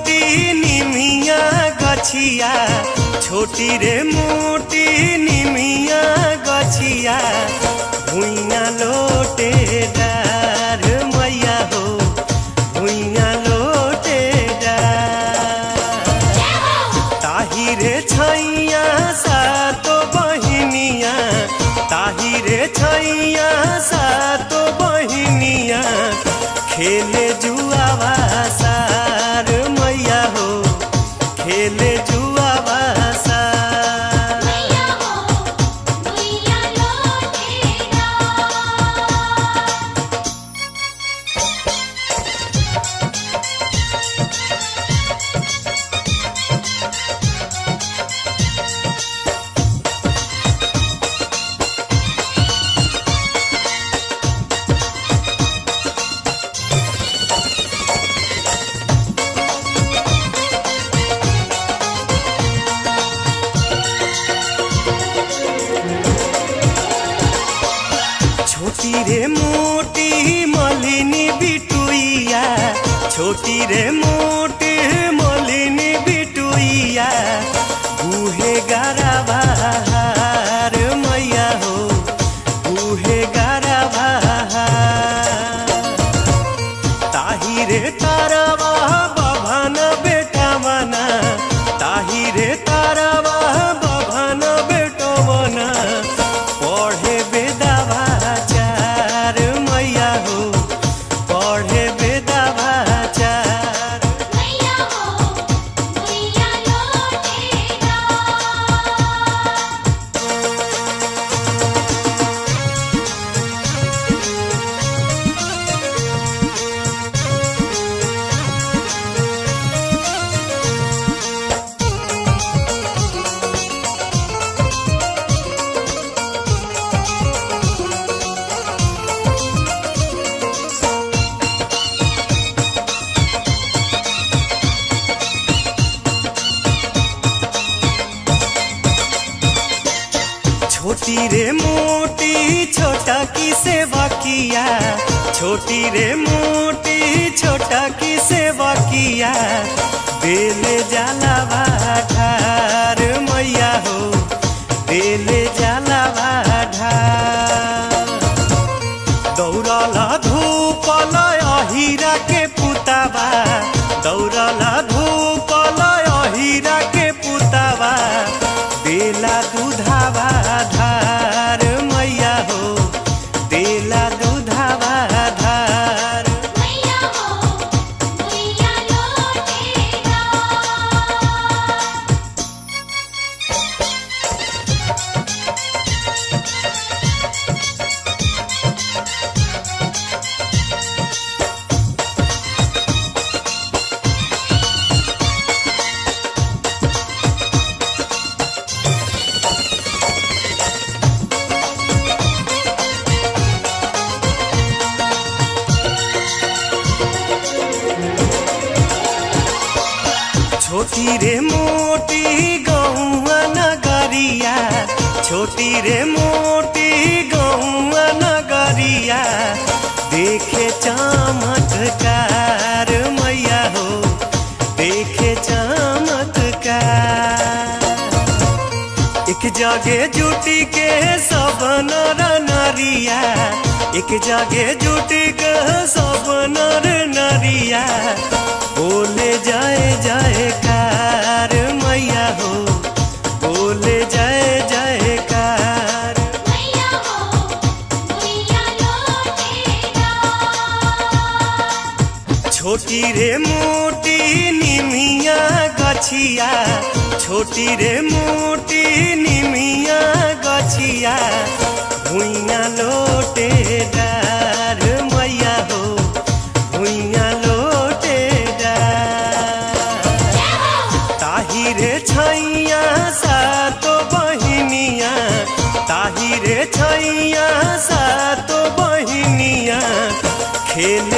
मोटी निमिया गछिया, छोटी रे मोटी निमिया गछिया, भुइया लोटे डार मैया हो, भुइया लोटे डार। ताही रे छैया सातो बहिनिया, ताही रे छैया सातो बहिनिया, खेले जुआवा सार मैया हो, खेले जुआवा सार। छोटी रे मोटी मलिनी बिटुइया, छोटी रे मोटी मलिनी बिटुइया, गुहे गारा बहार मैया हो, गुहे गारा बहार। ताही रे तारवा बभन बेटा बना, ताही रे तारवा बभन बेटो बना, पढ़े बेदावा चार मैया हो, पढ़े बेदावा चार। छोटी रे मोटी छोटा की सेवा किया, छोटी रे मोटी छोटा की सेवा किया, बेले जाला ढार मैया हो, बेले जाला ढार। दौड़ला धूपल अहिरा के पुतावा, दौड़ला धूपल अहिरा के पुतावा, बेला दूधावा धार मैया हो, बेला दूधावा धार। छोटी रे मोटी गौआ नगरिया, छोटी रे मोटी गौआ नगरिया, देखे चमत्कार मैया हो, देखे चमत्कार। एक जगह जुटी के सब नर नरिया, एक जगह जुटी के सब नर नरिया, बोले जय जयकार मैया हो, बोले जय जयकार। छोटी रे मोटी निमिया गछिया, छोटी रे मोटी निमिया गछिया, भुइया लोटे डार मैया हो, भुइया लोटे डार। ताही रे छैया सातो बहिनिया, ताही रे छैया सातो बहिनिया, खेले